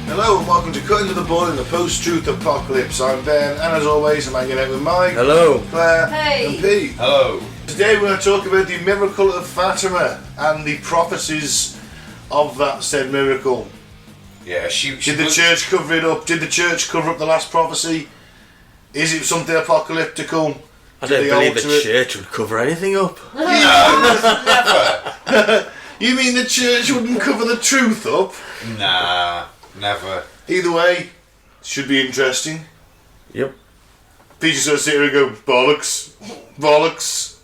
Hello and welcome to Cutting to the Bull in the Post-Truth Apocalypse. I'm Ben, and as always I'm hanging out with Mike. Hello. Claire. Hey. And Pete. Hello. Today we're going to talk about the miracle of Fatima and the prophecies of that said miracle. Yeah, she Did the church cover it up? Did the church cover up the last prophecy? Is it something apocalyptical? I don't believe the church would cover anything up. No, never. You mean the church wouldn't cover the truth up? Nah, never. Either way, should be interesting. Yep. Pete's just going to sit here and go, bollocks, bollocks.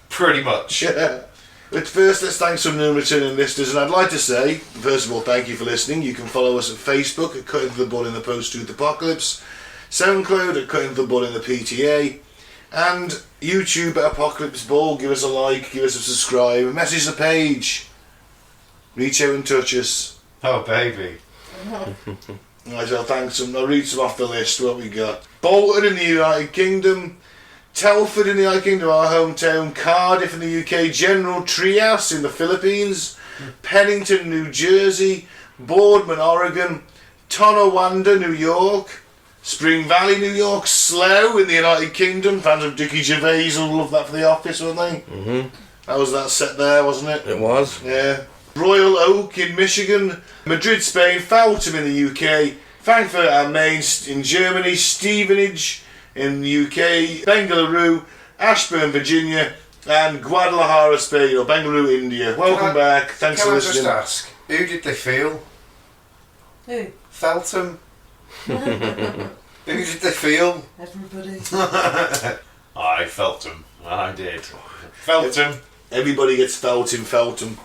Pretty much. Yeah. But first, let's thank some new returning listeners, and I'd like to say, first of all, thank you for listening. You can follow us at Facebook at Cutting to the Bull in the Post-Truth Apocalypse, SoundCloud at Cutting to the Bull in the PTA, and YouTube at Apocalypse Ball. Give us a like, give us a subscribe, message the page, reach out and touch us. Oh, baby. I shall thank some. I'll read some off the list. What we got: Bolton in the United Kingdom, Telford in the United Kingdom, our hometown, Cardiff in the UK, General Trias in the Philippines, Pennington, New Jersey, Boardman, Oregon, Tonawanda, New York, Spring Valley, New York, Slough in the United Kingdom. Fans of Dickie Gervais will love that for The Office, won't they? Mm-hmm. That was that set there, wasn't it? It was. Yeah. Royal Oak in Michigan, Madrid, Spain, Fatima in the UK, Frankfurt am Main in Germany, Stevenage in the UK, Bengaluru, Ashburn, Virginia, and Guadalajara, Spain, or Bengaluru, India. Welcome back. Thanks for listening. Can I just ask, who did they feel? Who? Felt them? Who did they feel? Everybody. I felt them. I did. Felt them. Everybody gets Felton.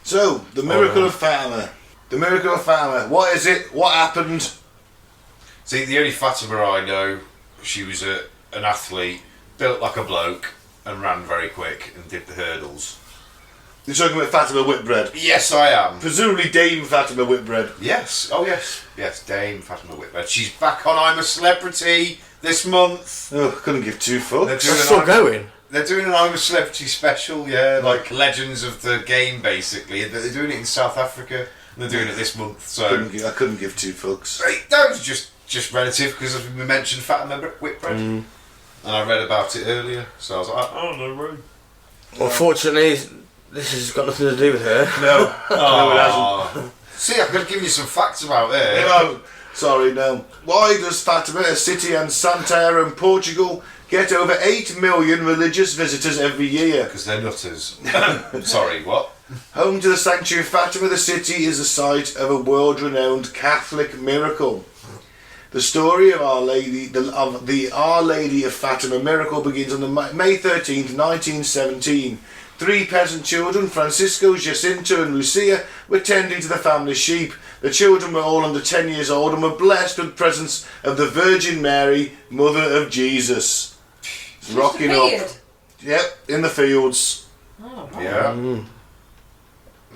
So, the miracle of Fatima. The miracle of Fatima. What is it? What happened? See, the only Fatima I know, she was an athlete, built like a bloke, and ran very quick and did the hurdles. You're talking about Fatima Whitbread? Yes, I am. Presumably Dame Fatima Whitbread. Yes. Oh, yes. Yes, Dame Fatima Whitbread. She's back on I'm a Celebrity this month. Oh, couldn't give two fucks. They're It's still going. They're doing an I'm a Celebrity special, yeah, like Legends of the Game, basically. They're doing it in South Africa, and they're doing it this month, so... I couldn't give two fucks. That was just relative, because we mentioned Fatima Whitbread, and I read about it earlier, so I was like, oh, no, right. Unfortunately, this has got nothing to do with her. No, no, it hasn't. See, I could give you some facts about her. No, sorry, no. Why does Fatima, a city in Santarém in Portugal, get over 8 million religious visitors every year? Because they're nutters. Sorry, what? Home to the sanctuary of Fatima, the city is the site of a world-renowned Catholic miracle. The story of Our Lady of Fatima miracle begins on May 13th, 1917. 3 peasant children, Francisco, Jacinto and Lucia, were tending to the family sheep. The children were all under 10 years old and were blessed with the presence of the Virgin Mary, Mother of Jesus. Rocking up. Yep, in the fields. Oh, wow. Yeah.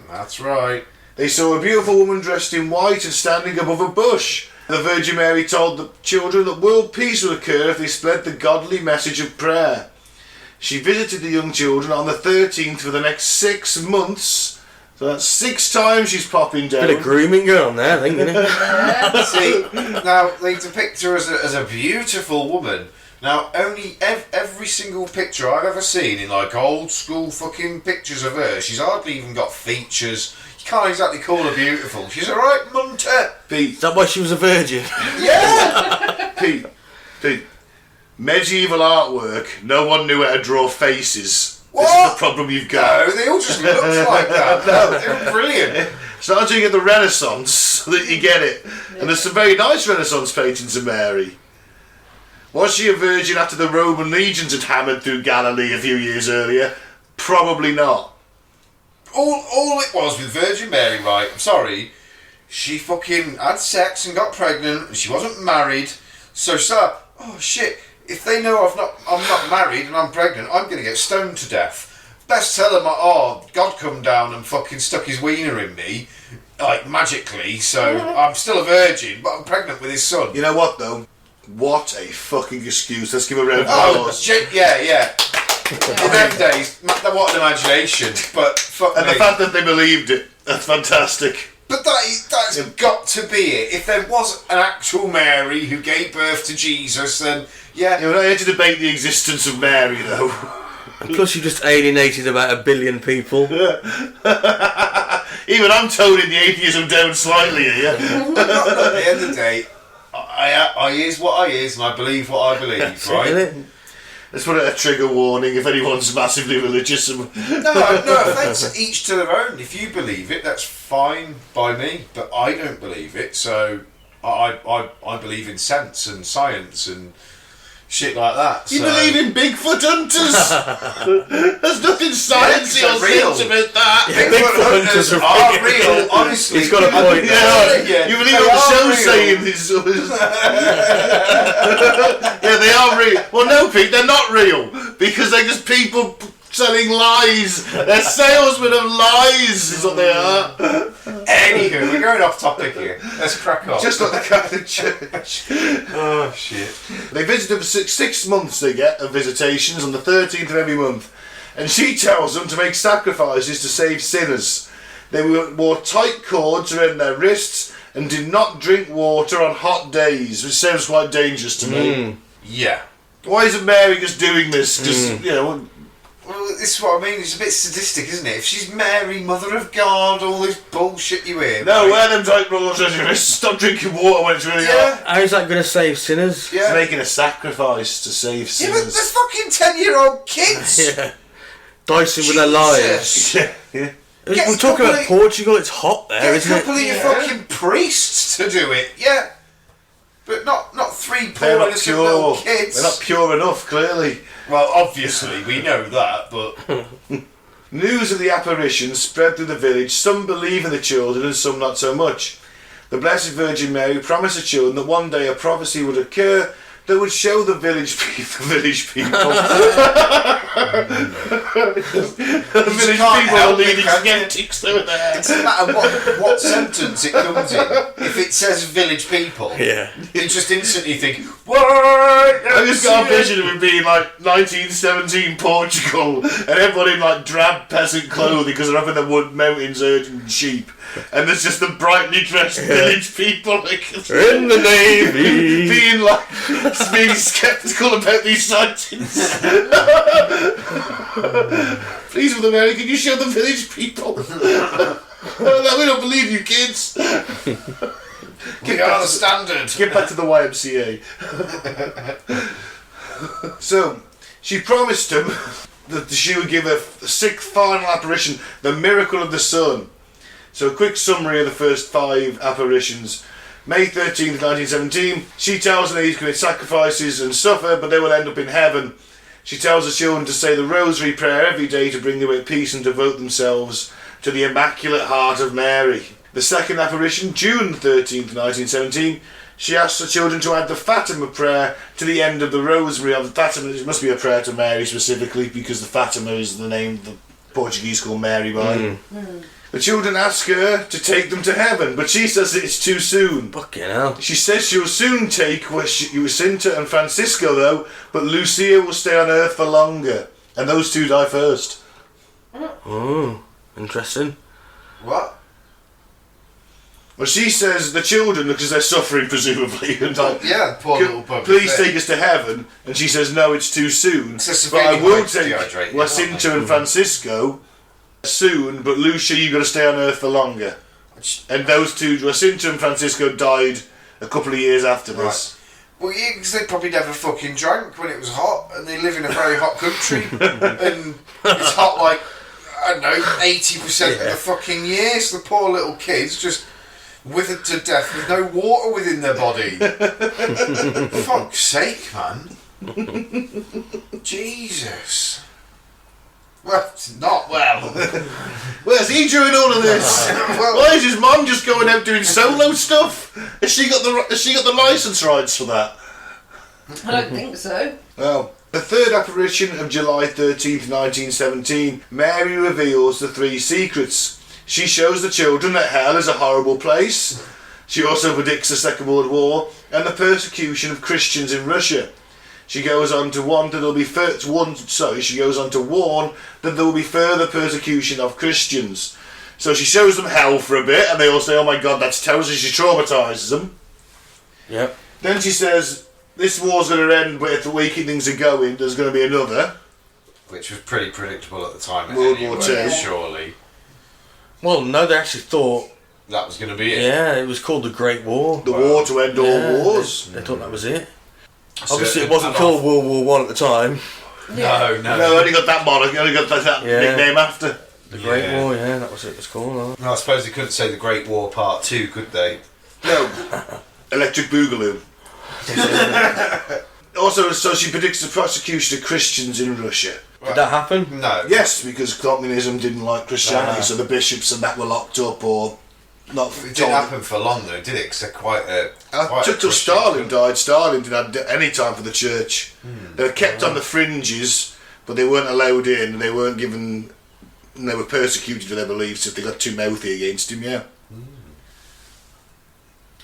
That's right. They saw a beautiful woman dressed in white and standing above a bush. The Virgin Mary told the children that world peace would occur if they spread the godly message of prayer. She visited the young children on the 13th for the next 6 months. So that's 6 times she's popping down. Bit of grooming going on there, I think, isn't it? See, now they depict her as a beautiful woman. Now, only every single picture I've ever seen in like old school fucking pictures of her, she's hardly even got features. You can't exactly call her beautiful. She's a right munter. Pete. Is that why she was a virgin? Yeah. Pete. Medieval artwork, no one knew how to draw faces. What? This is the problem you've got. No, they all just look like that. No, they're brilliant. Start doing it the Renaissance so that you get it. And there's some very nice Renaissance paintings of Mary. Was she a virgin after the Roman legions had hammered through Galilee a few years earlier? Probably not. All it was with Virgin Mary, right, I'm sorry, she fucking had sex and got pregnant and she wasn't married, so she thought, oh shit, if they know I'm not married and I'm pregnant, I'm going to get stoned to death. Best tell them, oh, God come down and fucking stuck his wiener in me, like magically. So I'm still a virgin, but I'm pregnant with his son. You know what though? What a fucking excuse. Let's give a round of Oh, applause. yeah. In them days, what an imagination. But fuck And me. the fact that they believed it, that's fantastic. But that's got to be it. If there was an actual Mary who gave birth to Jesus, then yeah. We're not here to debate the existence of Mary though. And plus, you just alienated about 1 billion people. Even I'm toning the atheism down slightly here. At the end of the day, I is what I is, and I believe what I believe, right? Isn't it? Let's put a trigger warning if anyone's massively religious. No offence, each to their own. If you believe it, that's fine by me, but I don't believe it, so I believe in sense and science and shit like that. You so. believe in Bigfoot hunters? There's nothing sciencey or real. sense about that. Bigfoot hunters are real, honestly. He's got a point. Yeah. You believe what the show's saying? Yeah, they are real. Well, no, Pete, they're not real because they're just people selling lies. They're salesmen of lies, is what they are. Anywho, we're going off topic here. Let's crack on. Just like the Catholic Church. Oh shit. They visit them for 6 months. They get of visitations on the 13th of every month, and she tells them to make sacrifices to save sinners. They wore tight cords around their wrists and did not drink water on hot days, which sounds quite dangerous to me. Yeah. Why isn't Mary just doing this? Just Well, this is what I mean. It's a bit sadistic, isn't it? If she's Mary, Mother of God, all this bullshit you hear. no, right? wear them tight cords around your wrists. Stop drinking water when it's really hot. How is that going to save sinners? It's making a sacrifice to save Yeah, but sinners. there's fucking 10-year-old kids. Yeah. Dicing with their lives. Yeah. Get We're a talking couple about of- Portugal, it's hot there, Get a isn't it? couple of your fucking priests to do it, yeah. But not 3 They're poor not innocent little pure. kids. They're not pure enough, clearly. Well, obviously, we know that, but... News of the apparition spread through the village. Some believe in the children and some not so much. The Blessed Virgin Mary promised the children that one day a prophecy would occur that would show the village people. The village people are leading skeptics through there. It doesn't matter what sentence it comes in. If it says village people, Yeah. you just instantly think, what? I just got a vision of it being like 1917 Portugal and everyone in like drab peasant clothing because they're up in the wood mountains herding sheep, and there's just the brightly dressed village people like In the Navy. being sceptical about these sightings. Please, Mother Mary, can you show the village people? No, we don't believe you, kids. We are the standard. Get back to the YMCA. So, she promised him that she would give a 6th final apparition, the miracle of the sun. So, a quick summary of the first 5 apparitions. May 13th, 1917, she tells them they commit sacrifices and suffer, but they will end up in heaven. She tells the children to say the rosary prayer every day to bring about peace and devote themselves to the Immaculate Heart of Mary. The second apparition, June 13th, 1917, she asks the children to add the Fatima prayer to the end of the rosary. Of the Fatima, it must be a prayer to Mary specifically, because the Fatima is the name the Portuguese call Mary by. The children ask her to take them to heaven, but she says that it's too soon. Fucking hell. She says she will soon take Jacinta and Francisco though, but Lucia will stay on Earth for longer, and those 2 die first. Oh, interesting. What? Well, she says the children, because they're suffering presumably, and like, Yeah, poor little bugger. please take us to heaven, and she says no, it's too soon. It's But I severely will dehydrated, take Jacinta and Francisco soon, but Lucia, you got to stay on Earth for longer. And those 2, Jacinta and Francisco, died a couple of years after this. Well, yeah, because they probably never fucking drank when it was hot, and they live in a very hot country, and it's hot like, I don't know, 80% of the fucking year, so the poor little kids just withered to death with no water within their body. Fuck's sake, man. Jesus. Well, it's not well. Where's he doing all of this? Well- Why is his mum just going out doing solo stuff? Has she got the license rights for that? I don't think so. Well, the third apparition of July 13th, 1917, Mary reveals the three secrets. She shows the children that hell is a horrible place. She also predicts the Second World War and the persecution of Christians in Russia. She goes on to warn that she goes on to warn that there will be further persecution of Christians. So she shows them hell for a bit, and they all say, "Oh my God, that's terrible." So she traumatises them. Yep. Then she says, "This war's going to end, but if the way things are going, there's going to be another." Which was pretty predictable at the time. World War anyway, II. surely. Well, no, they actually thought. That was going to be it. Yeah, it was called the Great War. The war to end all wars. They thought that was it. So Obviously, it wasn't called World War One at the time. No. No, only got that moniker, only got that nickname after. The Great War, yeah, that was it. It was called. No, I suppose they couldn't say the Great War Part 2, could they? No. Electric Boogaloo. Also, so she predicts the prosecution of Christians in Russia. Did that happen? No. Yes, because communism didn't like Christianity, so the bishops and that were locked up or not. It didn't happen for long though, did it? Because they're quite a. Quite Took a till Christian Stalin country. died. Stalin didn't have any time for the church. They were kept on the fringes, but they weren't allowed in. They weren't given. And they were persecuted for their beliefs if they got too mouthy against him. Yeah.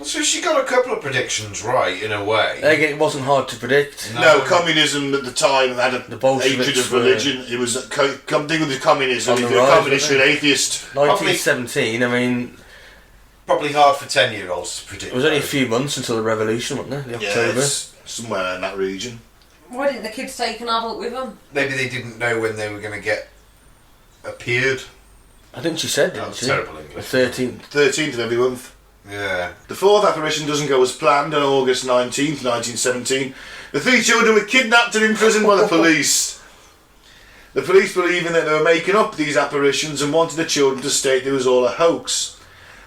So she got a couple of predictions right in a way. Again, it wasn't hard to predict. No, communism at the time had a The Bolsheviks hatred of were religion. It was come thing with the communism. on If the you're a rise, communist, wasn't you're it? an atheist. 1917, I mean, Probably hard for 10-year-olds to predict. it was only a those. few months until the revolution, wasn't it? The October. Yes, somewhere in that region. Why didn't the kids take an adult with them? Maybe they didn't know when they were going to get appeared. I think she said, That didn't was she? terrible The English. 13th. 13th of every month. Yeah. The fourth apparition doesn't go as planned on August 19th, 1917. The three children were kidnapped and imprisoned by the police. The police believing that they were making up these apparitions and wanted the children to state it was all a hoax.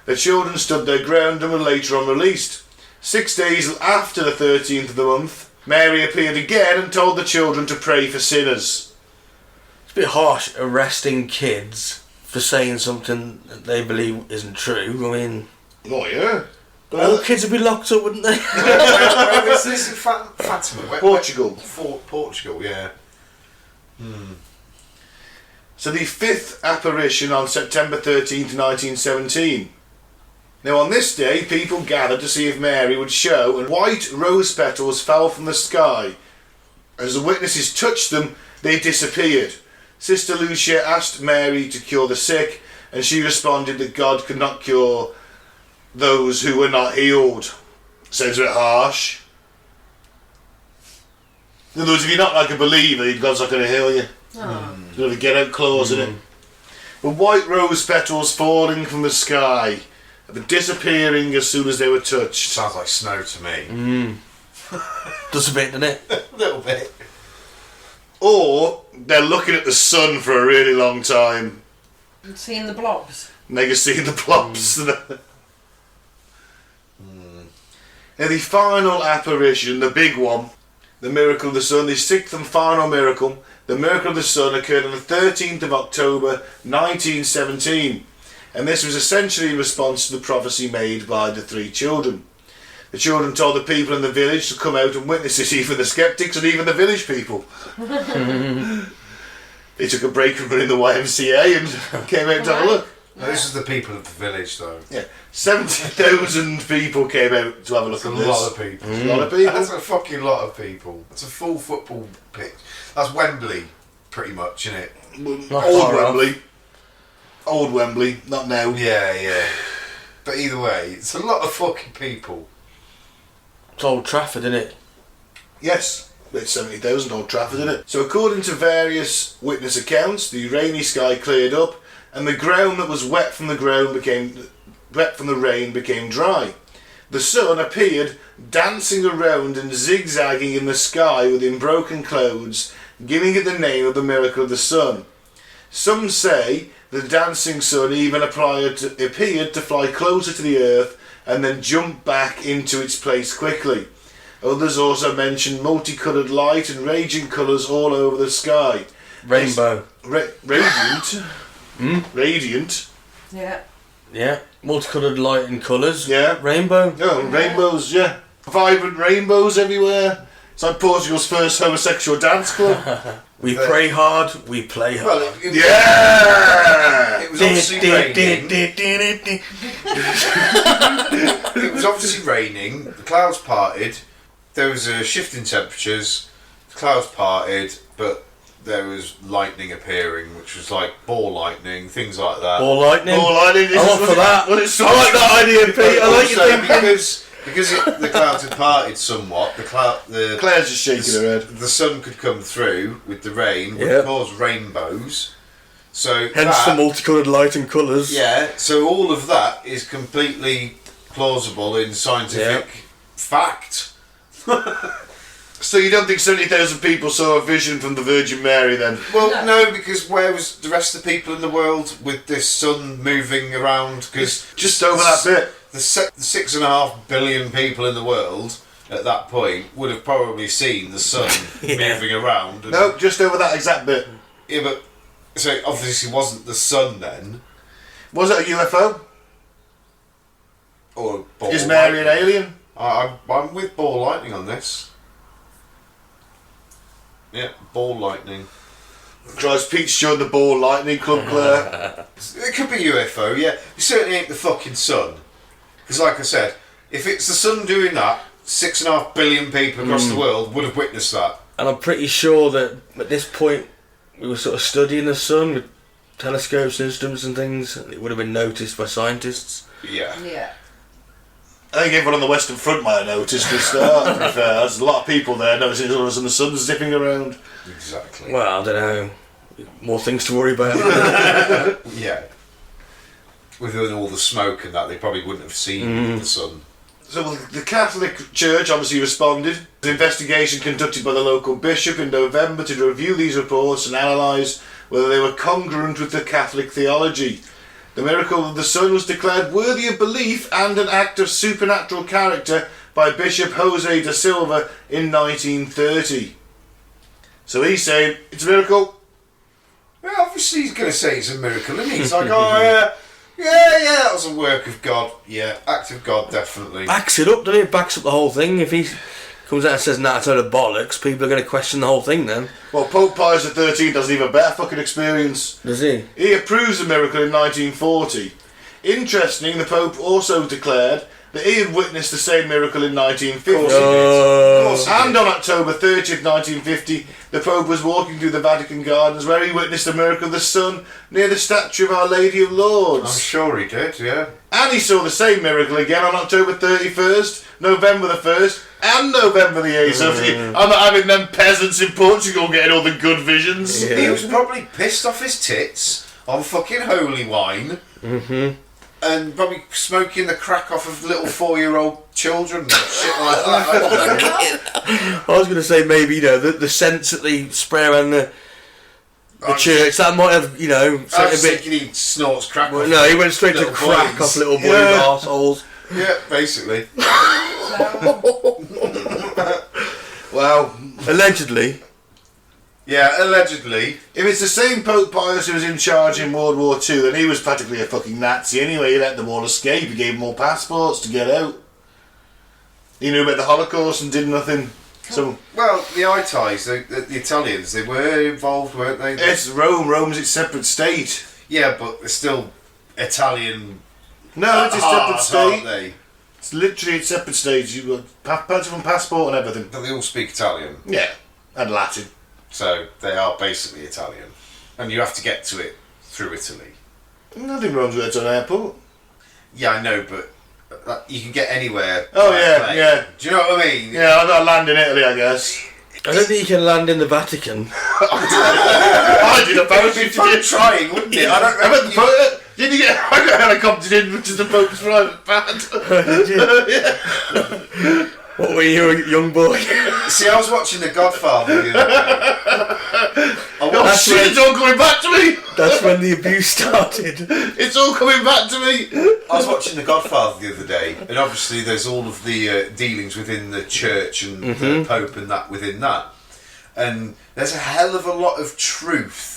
The children stood their ground and were later on released. 6 days after the 13th of the month, Mary appeared again and told the children to pray for sinners. It's a bit harsh arresting kids for saying something that they believe isn't true. I mean, Oh yeah. all kids would be locked up, wouldn't they? Where was this in Fatima? Portugal. Portugal, yeah. So the fifth apparition on September 13th, 1917. Now on this day, people gathered to see if Mary would show, and white rose petals fell from the sky. As the witnesses touched them, they disappeared. Sister Lucia asked Mary to cure the sick, and she responded that God could not cure those who were not healed. Sounds a bit harsh. In other words, if you're not like a believer, God's not going to heal you. Oh. There's a bit of a get-out clause in it. But white rose petals falling from the sky, but disappearing as soon as they were touched. Sounds like snow to me. Does a bit, doesn't it? A little bit. Or they're looking at the sun for a really long time. And seeing the blobs. And they can see the plops. Now the final apparition, the big one, the miracle of the sun, the sixth and final miracle, the miracle of the sun occurred on the 13th of October 1917, and this was essentially in response to the prophecy made by the three children. The children told the people in the village to come out and witness it, even the skeptics and even the village people. They took a break from running the YMCA and came out to have a look. No, this is the people of the village, though. Yeah, 70,000 people came out to have a look That's a at this. lot of people. A lot of people. That's a fucking lot of people. That's a full football pitch. That's Wembley, pretty much, isn't it? Not Old far off. Wembley. Old Wembley, not now. Yeah. But either way, it's a lot of fucking people. It's Old Trafford, isn't it? Yes, it's 70,000 Old Trafford, isn't it? So according to various witness accounts, the rainy sky cleared up and the ground that was wet from the rain became dry. The sun appeared dancing around and zigzagging in the sky within broken clouds, giving it the name of the miracle of the sun. Some say the dancing sun even appeared to fly closer to the earth and then jump back into its place quickly. Others also mention multicoloured light and raging colours all over the sky. Rainbow. Radiant. Radiant. Yeah. Yeah. Multicoloured light and colours. Yeah. Rainbow. Oh, rainbows, yeah. Vibrant rainbows everywhere. It's like Portugal's first homosexual dance club. We pray hard, we play hard. Well, Yeah! it was obviously raining. It was obviously raining. The clouds parted. There was a shift in temperatures. The clouds parted, but there was lightning appearing, which was like ball lightning, things like that. Ball lightning. Ball lightning. I want for that. Well, it's I like that idea, Pete. I like your Also, thinking. because the clouds had parted somewhat, Claire's just shaking her head. the sun could come through with the rain, would Yeah. cause rainbows. So Hence the multicoloured light and colours. yeah, so all of that is completely plausible in scientific fact. So you don't think 70,000 people saw a vision from the Virgin Mary then? Well, no, because where was the rest of the people in the world with this sun moving around? Because Just over that bit. the 6.5 billion people in the world at that point would have probably seen the sun moving around. And, No, just over that exact bit. yeah, but so it obviously wasn't the sun then, Was it a UFO? or ball Is Mary an lightning. alien? I'm with ball lightning on this. Yeah, ball lightning. Drives Pete's joined the Ball Lightning Club, Claire. It could be UFO, yeah. It certainly ain't the fucking sun. Because, like I said, if it's the sun doing that, 6.5 billion people across the world would have witnessed that. And I'm pretty sure that at this point we were sort of studying the sun with telescopes, instruments and things. And it would have been noticed by scientists. Yeah. Yeah. I think everyone on the Western Front might have noticed for a start, to be fair. There's a lot of people there noticing all of a sudden the sun's zipping around. Exactly. Well, I don't know. More things to worry about. Yeah. Within all the smoke and that, they probably wouldn't have seen the sun. So the Catholic Church obviously responded. The investigation conducted by the local bishop in November to review these reports and analyse whether they were congruent with the Catholic theology. The miracle of the sun was declared worthy of belief and an act of supernatural character by Bishop Jose da Silva in 1930. So he's saying, it's a miracle. Well, obviously he's going to say it's a miracle, isn't he? He's like, oh, yeah, that was a work of God. Yeah, act of God, definitely. Backs it up, doesn't it? Backs up the whole thing. If he comes out and says, nah, it's a load of bollocks, people are going to question the whole thing then. Well, Pope Pius XIII does an even better fucking experience. Does he? He approves the miracle in 1940. Interesting, the Pope also declared that he had witnessed the same miracle in 1950. Of course he did. And on October 30th, 1950, the Pope was walking through the Vatican Gardens where he witnessed the miracle of the sun near the statue of Our Lady of I'm Lourdes. sure he did, yeah. And he saw the same miracle again on October 31st, November the 1st, and November the 8th. So I'm not having them peasants in Portugal getting all the good visions. Yeah. He was probably pissed off his tits on fucking holy wine. And probably smoking the crack off of little 4-year-old children and shit like that. I was going to say maybe, you know, the scents that they spray around the church, that might have, you know, I sent was a bit... thinking he snorts crack off. No, he went straight to little crack boys. off little boys' Yeah. arseholes. Yeah, basically. Wow. Allegedly. Yeah, allegedly. If it's the same Pope Pius who was in charge in World War II, then he was practically a fucking Nazi anyway. He let them all escape. He gave them all passports to get out. He knew about the Holocaust and did nothing. So Well, the Italians, the Italians, they were involved, weren't they? it's Rome. Rome's its separate state. Yeah, but they're still Italian. No, it's a separate Aren't state. they? It's literally its separate state. You got different passport and everything. But they all speak Italian, Yeah, and Latin. so they are basically Italian, and you have to get to it through Italy. Nothing wrong with it on an airport. Yeah, I know, but you can get anywhere. Oh, by yeah, plane. yeah. Do you know what I mean? Yeah, I've got to land in Italy, I guess. I don't think you can land in the Vatican. I did a It would be parachute fun trying, wouldn't it? I don't I went know. the did you get? I got helicoptered in, which is the Pope's private band. Did you? What were you, a young boy? See, I was watching The Godfather the other day. Oh That's shit! right. It's all coming back to me. That's when the abuse started. It's all coming back to me. I was watching The Godfather the other day, and obviously there's all of the dealings within the church and the Pope and that within that. And there's a hell of a lot of truth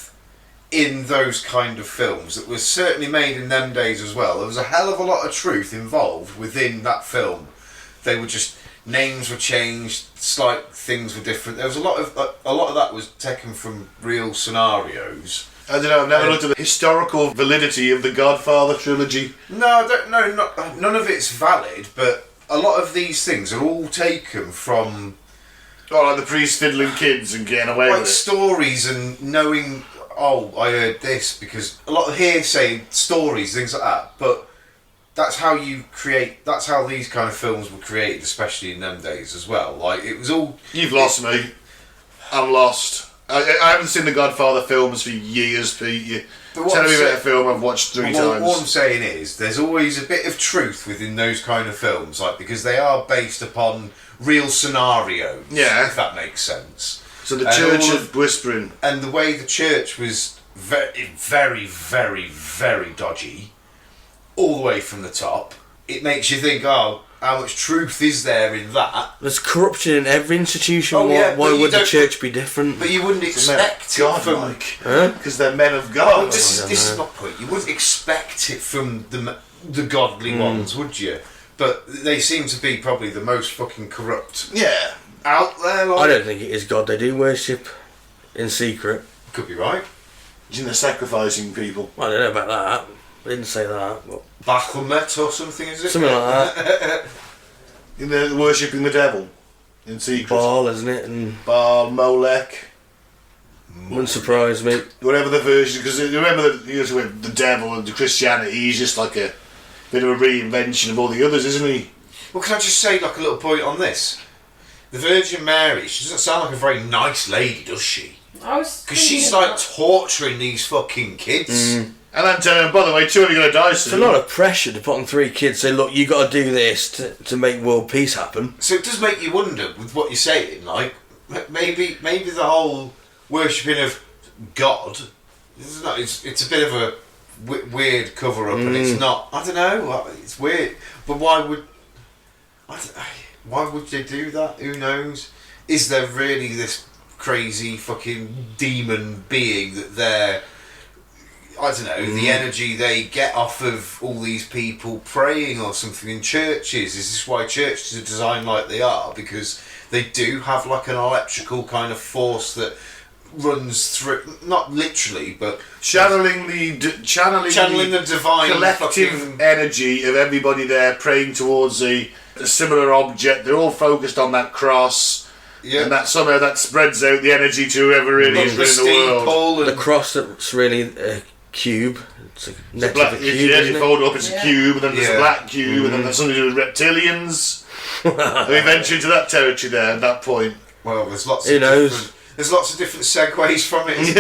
in those kind of films that was certainly made in them days as well. There was a hell of a lot of truth involved within that film. They were just names were changed, slight things were different. There was a lot of that was taken from real scenarios. I don't know, I've never looked at the historical validity of the Godfather trilogy. No, I don't know. None of it's valid, but a lot of these things are all taken from Like the priest fiddling kids and getting away with it. stories and knowing. Oh, I heard this because a lot of hearsay stories, things like that. But that's how you create. That's how these kind of films were created, especially in them days as well. Like it was all. You've lost me. I'm lost. I haven't seen the Godfather films for years, Pete. Tell me about a film I've watched three times. What I'm saying is, there's always a bit of truth within those kind of films, like because they are based upon real scenarios. Yeah, if that makes sense. So the Church of Whispering, and the way the church was very, very, very, very dodgy, all the way from the top. It makes you think, oh, how much truth is there in that? There's corruption in every institution. Why would the church be different? But you wouldn't expect it from... Because they're men of God. Well, this is my point. You wouldn't expect it from the godly ones, would you? But they seem to be probably the most fucking corrupt. Yeah. Out there. Like, I don't think it is God. They do worship in secret. Could be right. Isn't they sacrificing people? Well, I don't know about that. I didn't say that. But Baphomet or something, is it? something like that. They're worshipping the devil in secret. Baal, isn't it? And Baal, Molech. wouldn't surprise me. Whatever the version, because remember the devil and the Christianity, he's just like a bit of a reinvention of all the others, isn't he? Well, can I just say like a little point on this? The Virgin Mary, she doesn't sound like a very nice lady, does she? Because she's like torturing these fucking kids. And I'm telling them, by the way, two are going to die soon. It's a lot of pressure to put on three kids. Say, look, you got to do this to make world peace happen. So it does make you wonder with what you're saying. Like maybe the whole worshipping of God, it's a bit of a weird cover up, and it's not. I don't know. It's weird, but why would they do that? Who knows? Is there really this crazy fucking demon being that they're, I don't know, the energy they get off of all these people praying or something in churches? Is this why churches are designed like they are? Because they do have like an electrical kind of force that runs through, not literally, but channeling the divine collective energy of everybody there praying towards a similar object. They're all focused on that cross. Yeah. And that somehow that spreads out the energy to whoever really is in the world. The cross that's really a cube. It's a net of a cube, you fold it up, it's a cube, and then there's a black cube, and then there's something to do with reptilians. We venture into that territory there at that point. Well, there's lots of different segues from it.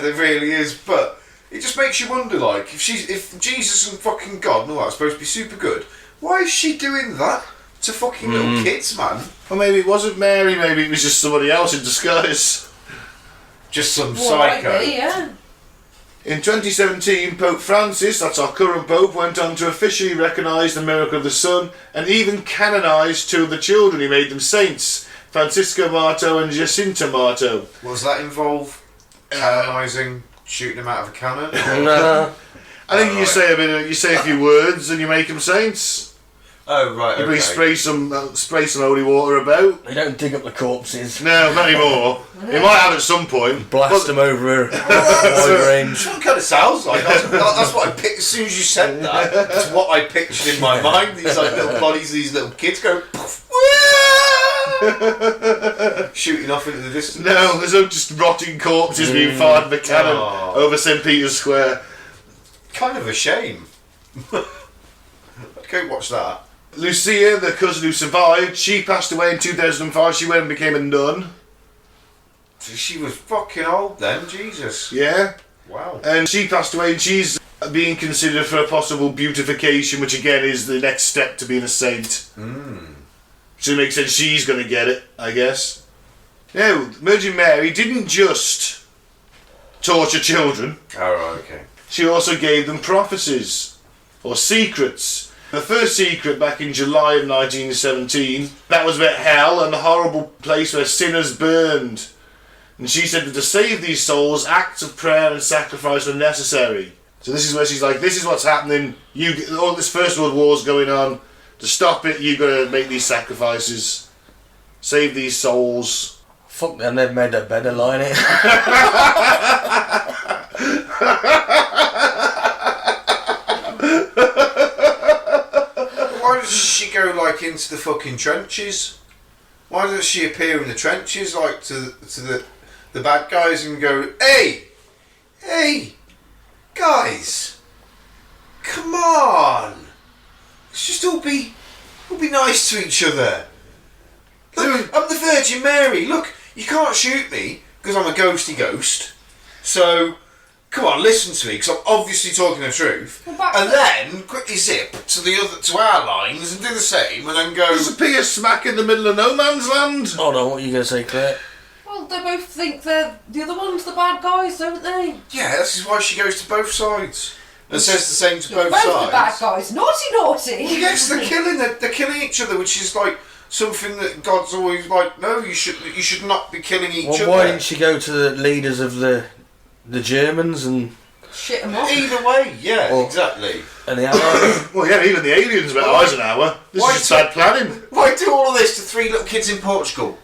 There really is, but it just makes you wonder, like, if Jesus and fucking God and all that's supposed to be super good, why is she doing that to fucking little kids, man? Well, maybe it wasn't Mary, maybe it was just somebody else in disguise. Just some psycho. Yeah. In 2017, Pope Francis, that's our current Pope, went on to officially recognise the miracle of the Sun and even canonised two of the children. He made them saints, Francisco Marto and Jacinta Marto. What does that involve? Canonising, shooting them out of a cannon? No. I think you say a few words and you make them saints. Oh right, okay. Spray some holy water about. They don't dig up the corpses. No, not anymore. They might have at some point. Blast them over a range. That's what it kind of sounds like. That's what I picked as soon as you said that. That's what I pictured in my mind. These like little bodies, these little kids go poof, shooting off into the distance. No, there's no just rotting corpses being fired with a cannon over St. Peter's Square. Kind of a shame. Go watch that. Lucia, the cousin who survived, she passed away in 2005. She went and became a nun. She was fucking old then, Jesus. Yeah. Wow. And she passed away, and she's being considered for a possible beatification, which again is the next step to being a saint. So it makes sense she's going to get it, I guess. No, Virgin Mary didn't just torture children. Oh, right, okay. She also gave them prophecies, or secrets. The first secret back in July of 1917, that was about hell and the horrible place where sinners burned. And she said that to save these souls, acts of prayer and sacrifice were necessary. So this is where she's like, this is what's happening. All this First World War's going on. To stop it, you've got to make these sacrifices. Save these souls. Fuck them, they've made that better line it. Why does she go like into the fucking trenches? Why doesn't she appear in the trenches like to the bad guys and go, hey, guys, come on, let's just all be nice to each other. Look, I'm the Virgin Mary. Look, you can't shoot me because I'm a ghosty ghost. So, come on, listen to me because I'm obviously talking the truth. And then quickly zip to our lines and do the same, and then go. Disappear smack in the middle of no man's land. Hold on, what are you going to say, Claire? Well, they both think they're the other one's the bad guys, don't they? Yeah, this is why she goes to both sides and says the same to both Both sides. the bad guys. Naughty. Yes, they're killing each other, which is like something that God's always like. No, you should not be killing each other. Why didn't she go to the leaders of the Germans and Shit them up. Either way, yeah, exactly. and the Allies? Well, yeah, even the aliens about Eisenhower. This Why is just bad planning. Why do all of this to 3 little kids in Portugal?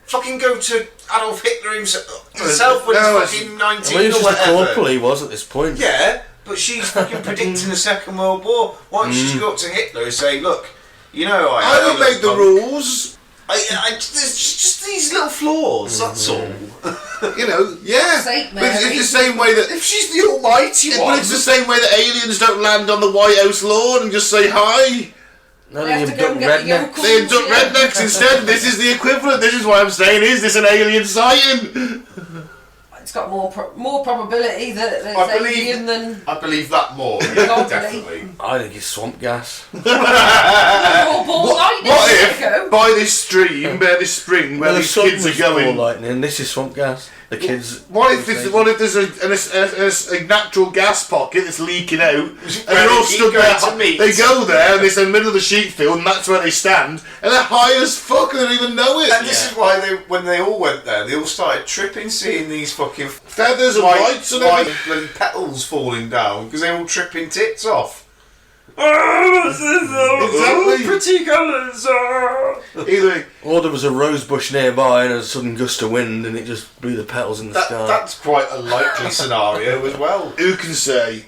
Fucking go to Adolf Hitler himself when No, he's fucking 19 I mean, he was or just a whatever. corporal, he was at this point. Yeah, but she's fucking predicting the Second World War. Why don't she just go up to Hitler and say, look, you know I don't make the rules. there's just these little flaws, that's all. You know, yeah. Saint But it's Mary. the same way that. If she's the almighty But one... it's the same way that aliens don't land on the White House lawn and just say hi. No, They have they to go and get the redneck. yokels. They abduct rednecks instead. This is the equivalent. This is why I'm saying, is this an alien sighting? It's got more probability that I it's believe- alien than I believe that more, yeah, Lovely. definitely. I think it's swamp gas. your ball lightning. What There you if, go. by this stream, by this spring, where Well, the these sun kids are was ball going... lightning. This is swamp gas. The kids. What if there's a natural gas pocket that's leaking out, and they're all Keep stood going there? to meet. They go there, and it's in the middle of the sheep field, and that's where they stand, and they're high as fuck, and they don't even know it. And this is why when they all went there, they all started tripping, seeing these fucking Feathers and lights and white everything. bloody petals falling down because they were all tripping tits off. Exactly. Pretty colours. Either Or there was a rose bush nearby and a sudden gust of wind and it just blew the petals in the sky. That's quite a likely scenario as well. who can say?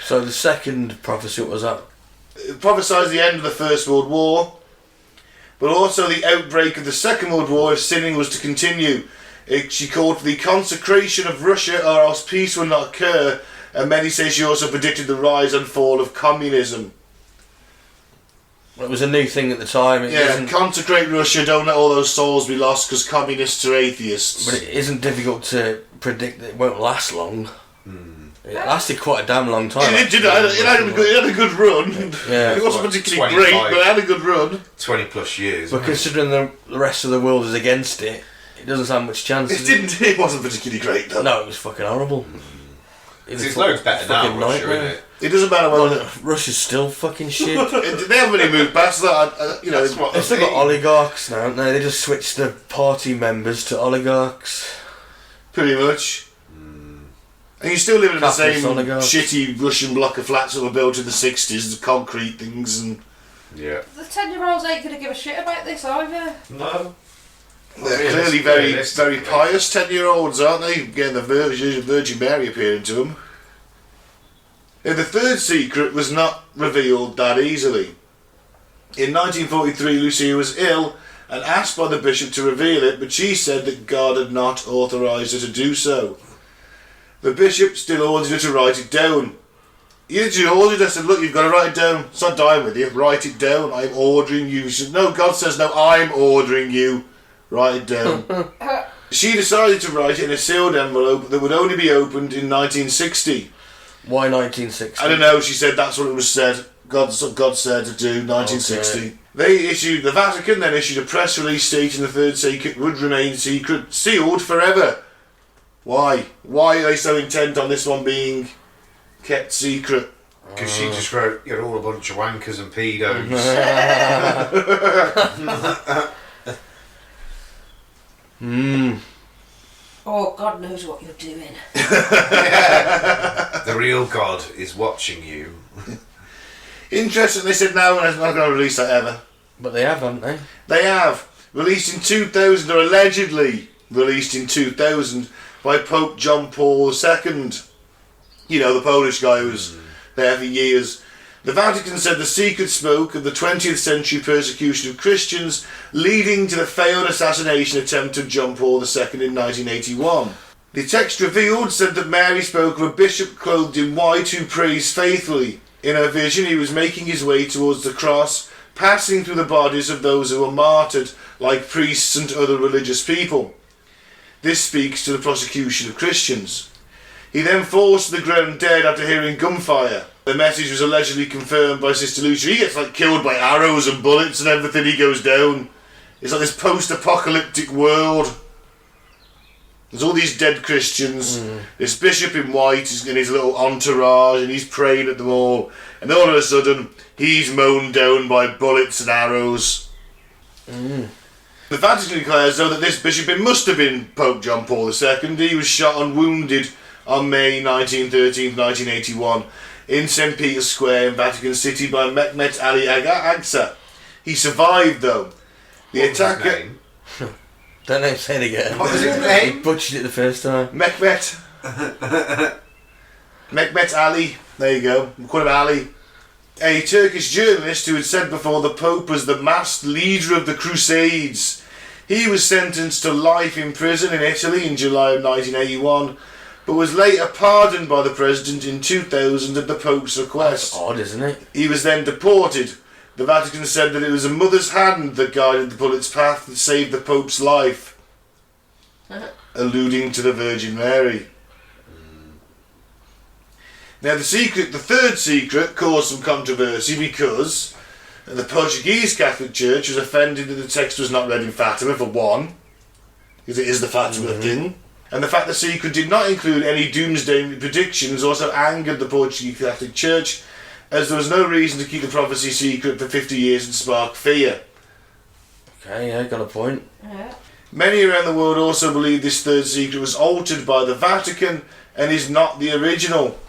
So the second prophecy, what was that? It prophesies the end of the First World War, but also the outbreak of the Second World War if sinning was to continue. She called for the consecration of Russia or else peace will not occur, and many say she also predicted the rise and fall of communism. Well, it was a new thing at the time. It Yeah, isn't, consecrate Russia, don't let all those souls be lost because communists are atheists. but it isn't difficult to predict that it won't last long. It lasted quite a damn long time. It had a good run. Yeah. It wasn't Like particularly 25. great, but it had a good run. 20 plus years. But considering the rest of the world is against it, it doesn't stand much chance. It does didn't. It wasn't particularly great though. No, it was fucking horrible. It's loads better now, fucking Russia, nightmare. isn't it? It doesn't matter whether Well, Russia's still fucking shit. they haven't really moved past that. You know, That's what They've still got oligarchs now, haven't they? They just switched the party members to oligarchs. pretty much. And you're still living in the Capitalist same oligarchs. shitty Russian block of flats that were built in the 60s, the concrete things, and Yeah. The 10-year-olds ain't going to give a shit about this either. No. they're clearly very pious 10-year-olds, aren't they? Getting the Virgin Mary appearing to them. And the third secret was not revealed that easily. In 1943, Lucia was ill and asked by the bishop to reveal it, but she said that God had not authorised her to do so. The bishop still ordered her to write it down. He literally ordered her, said, look, you've got to write it down. It's not dying with you. Write it down. I'm ordering you. She said, no, God says, no, I'm ordering you. Write it down. She decided to write it in a sealed envelope that would only be opened in 1960. Why 1960? I don't know, she said that's what it was said. That's what God said to do, 1960. Okay. The Vatican then issued a press release stating the third secret would remain secret, sealed forever. Why? Why are they so intent on this one being kept secret? Because she just wrote, you're all a bunch of wankers and pedos. Oh, God knows what you're doing. The real God is watching you. Interesting, they said no, they're not going to release that ever. But they have, haven't they? They have, released in 2000, or allegedly released in 2000, by Pope John Paul II. You know, the Polish guy who was there for years. The Vatican said the secret spoke of the 20th century persecution of Christians, leading to the failed assassination attempt of John Paul II in 1981. The text revealed said that Mary spoke of a bishop clothed in white who prays faithfully. In her vision, he was making his way towards the cross, passing through the bodies of those who were martyred, like priests and other religious people. This speaks to the persecution of Christians. He then falls to the ground dead after hearing gunfire. The message was allegedly confirmed by Sister Lucia. He gets killed by arrows and bullets and everything. He goes down. It's like this post-apocalyptic world. There's all these dead Christians. This bishop in white is in his little entourage and he's praying at them all. And all of a sudden, he's mown down by bullets and arrows. The Vatican declares, though, that this bishop, it must have been Pope John Paul II. He was shot and wounded on May 1913, 1981 in St. Peter's Square in Vatican City by Mehmet Ali Agca. He survived, though. The attacker... Don't know, say it again. What was his name? He butchered it the first time. Mehmet Ali. There you go. We call him Ali. A Turkish journalist who had said before the Pope was the masked leader of the Crusades. He was sentenced to life in prison in Italy in July of 1981, but was later pardoned by the President in 2000 at the Pope's request. That's odd, isn't it? He was then deported. The Vatican said that it was a mother's hand that guided the bullet's path and saved the Pope's life, alluding to the Virgin Mary. Now the third secret caused some controversy because the Portuguese Catholic Church was offended that the text was not read in Fatima, for one, because it is the Fatima thing. And the fact the secret did not include any doomsday predictions also angered the Portuguese Catholic Church, as there was no reason to keep the prophecy secret for 50 years and spark fear. Okay, yeah, got a point. Yeah. Many around the world also believe this third secret was altered by the Vatican and is not the original.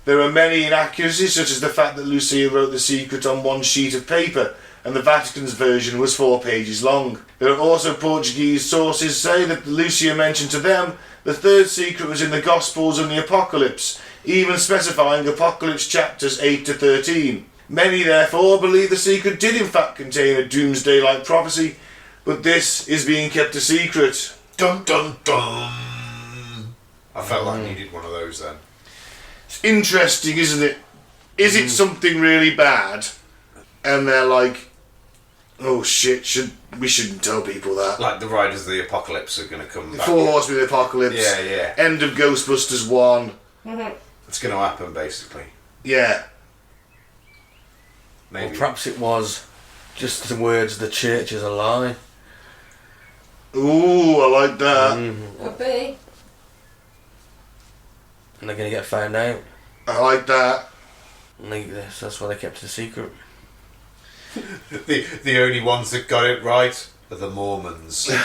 There are many inaccuracies, such as the fact that Lucia wrote the secret on one sheet of paper and the Vatican's version was 4 pages long. There are also Portuguese sources say that Lucia mentioned to them the third secret was in the Gospels and the Apocalypse, even specifying Apocalypse chapters 8 to 13. Many therefore believe the secret did in fact contain a doomsday-like prophecy, but this is being kept a secret. Dun dun dun! I felt like I needed one of those then. It's interesting, isn't it? Is it something really bad? And they're like, oh shit, we shouldn't tell people that. Like the Riders of the Apocalypse are going to come back. 4 Horsemen of the Apocalypse. Yeah. End of Ghostbusters 1. It's going to happen, basically. Yeah. Maybe. Or perhaps it was just the words, the church is a lie. Ooh, I like that. Could be. And they're going to get found out. I like that. And that's why they kept it a secret. The only ones that got it right are the Mormons. No!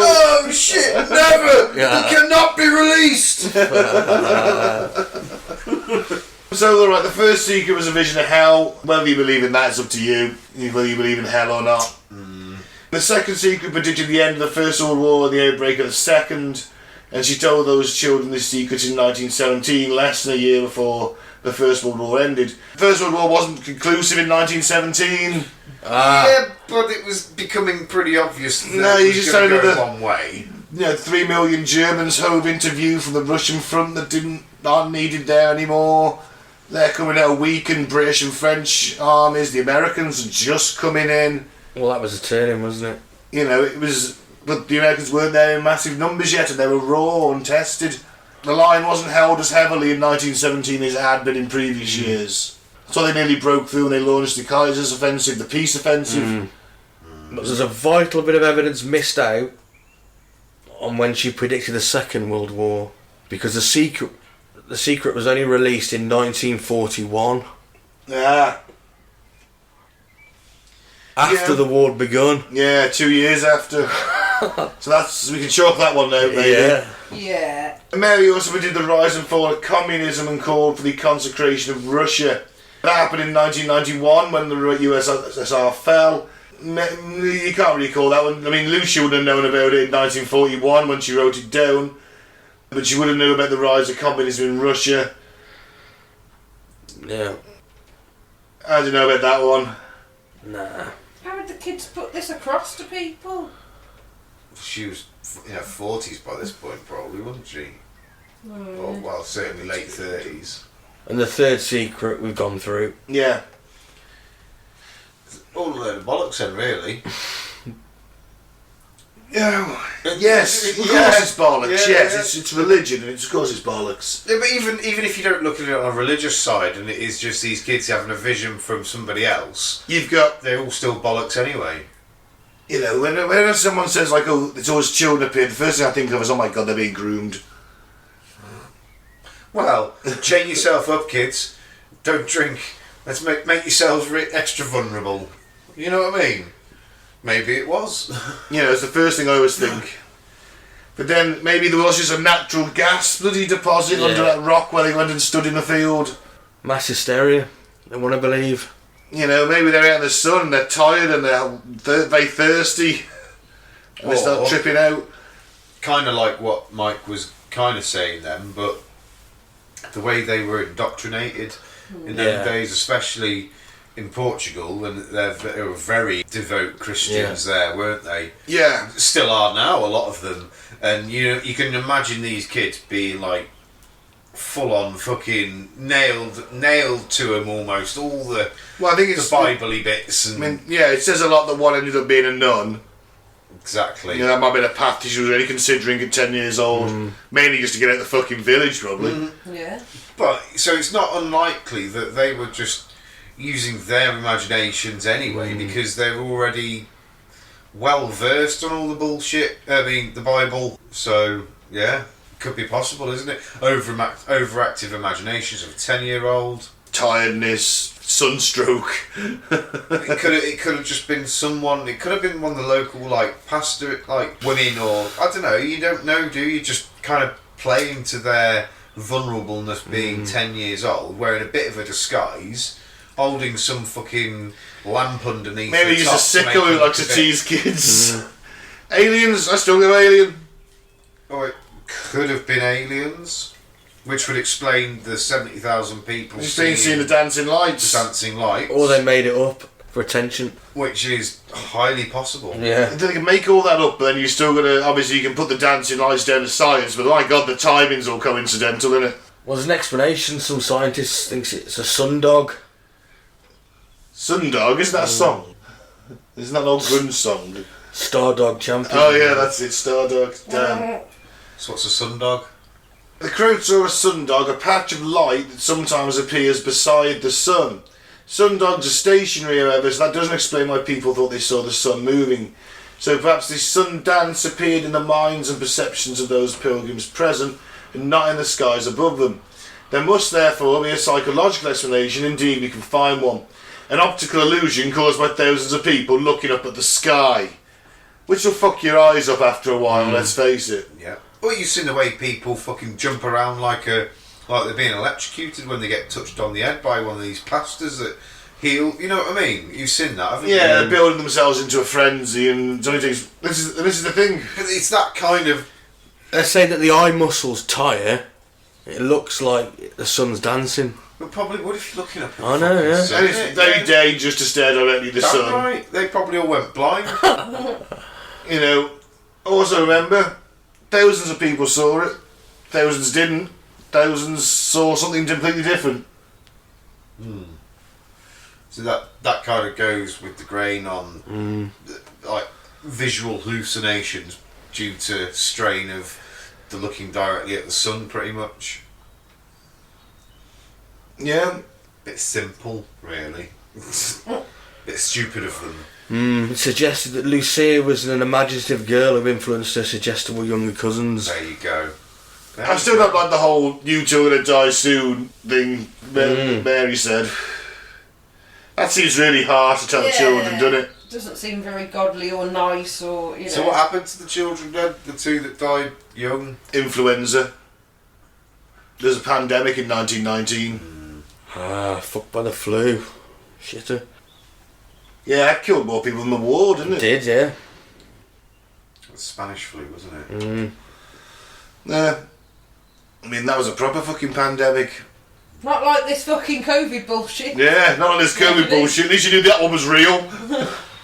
Oh shit! Never! Yeah. It cannot be released! So, alright, the first secret was a vision of hell. Whether you believe in that is up to you, whether you believe in hell or not. The second secret predicted the end of the First World War and the outbreak of the Second, and she told those children this secret in 1917, less than a year before the First World War ended. The First World War wasn't conclusive in 1917. Yeah, but it was becoming pretty obvious that No, it you was just going to don't know go one way. 3 million Germans hove into view from the Russian front that aren't needed there anymore. They're coming out weakened. British and French armies. The Americans are just coming in. Well, that was a turning, wasn't it? It was, but the Americans weren't there in massive numbers yet, and they were raw and tested. The line wasn't held as heavily in 1917 as it had been in previous years. So they nearly broke through and they launched the Kaiser's offensive, the peace offensive. But there's a vital bit of evidence missed out on when she predicted the Second World War, because the secret was only released in 1941. Yeah. After the war had begun. Yeah, 2 years after. So we can chalk that one out, maybe. Yeah. Yeah. Mary also predicted the rise and fall of communism and called for the consecration of Russia. That happened in 1991 when the USSR fell. You can't really call that one. I mean, Lucia would have known about it in 1941 when she wrote it down, but she would have known about the rise of communism in Russia. Yeah. How do you know about that one? Nah. How would the kids put this across to people? She was in her 40s by this point, probably, wasn't she? Or, well, certainly late 30s. And the third secret we've gone through. Yeah. All a load of bollocks then, really. Yeah. Yes, of course it's bollocks. Yes, it's religion, and of course it's bollocks. Yeah, but even if you don't look at it on a religious side, and it is just these kids having a vision from somebody else, they're all still bollocks anyway. You know, whenever someone says like, "Oh, it's always children up here," the first thing I think of is, "Oh my God, they're being groomed." Well, chain yourself up, kids. Don't drink. Let's make yourselves extra vulnerable. You know what I mean? Maybe it was. You know, it's the first thing I always think. But then maybe there was just a natural gas bloody deposit under that rock where they went and stood in the field. Mass hysteria, I want to believe. You know, maybe they're out in the sun, they're tired and they're very thirsty. And they start tripping out. Kind of like what Mike was kind of saying then, but the way they were indoctrinated in those days, especially in Portugal, and they were very devout Christians there, weren't they? Yeah. Still are now, a lot of them. And you can imagine these kids being like full on fucking nailed to them almost, all the I think it's the Bible-y bits. And I mean, yeah, it says a lot that one ended up being a nun. Exactly. You know, that might have been a path she was really considering at 10 years old. Mainly just to get out of the fucking village, probably. Yeah. But, so it's not unlikely that they were just using their imaginations anyway, because they're already well versed on all the bullshit. I mean, the Bible. So, yeah, could be possible, isn't it? Overactive imaginations of a 10-year-old. Tiredness, sunstroke. It could have just been someone. It could have been one of the local pastor women, or I don't know. You don't know, do you? Just kind of playing to their vulnerableness, being 10 years old, wearing a bit of a disguise, holding some fucking lamp underneath. Maybe he's a sicko who likes to tease kids. Aliens. I still go alien. Or it could have been aliens. Which would explain the 70,000 people seeing the dancing lights. The dancing lights. Or they made it up for attention. Which is highly possible. Yeah. They can make all that up, but then you still got to... Obviously, you can put the dancing lights down to science, but my God, the timing's all coincidental, isn't it? Well, there's an explanation. Some scientists think it's a sundog. Sundog? Isn't that a song? Isn't that an old grunge song? Stardog champion. Oh, yeah, that's it. Stardog. Damn. So what's a sundog? The crowd saw a sundog, a patch of light that sometimes appears beside the sun. Sundogs are stationary, however, so that doesn't explain why people thought they saw the sun moving. So perhaps this sun dance appeared in the minds and perceptions of those pilgrims present, and not in the skies above them. There must therefore be a psychological explanation, indeed we can find one. An optical illusion caused by thousands of people looking up at the sky. Which will fuck your eyes up after a while, let's face it. Yeah. Well, you've seen the way people fucking jump around like they're being electrocuted when they get touched on the head by one of these plasters that heal. You know what I mean? You've seen that, haven't you? Yeah, they're building themselves into a frenzy, and Johnny thinks this is the thing. But it's that kind of. Let's say that the eye muscles tire. It looks like the sun's dancing. But probably would if you're looking up. I know, yeah. And it's very dangerous to stare directly at the sun. Right. They probably all went blind. You know. Also remember. Thousands of people saw it, thousands didn't, thousands saw something completely different. So that kind of goes with the grain on visual hallucinations due to strain of the looking directly at the sun, pretty much. Yeah. Bit simple, really. Bit stupid of them. It suggested that Lucia was an imaginative girl who influenced her suggestible younger cousins. There you go. I still don't like the whole "you two are gonna die soon" thing Mary said. That seems really hard to tell children, doesn't it? Doesn't seem very godly or nice, or you know. So what happened to the children then? The two that died young? Influenza. There's a pandemic in 1919. Fucked by the flu. Shitter. Yeah, that killed more people than the war, didn't it? It did, yeah. The Spanish flu, wasn't it? Yeah. I mean, that was a proper fucking pandemic. Not like this fucking COVID bullshit. Yeah, not all this COVID bullshit. At least you knew that one was real.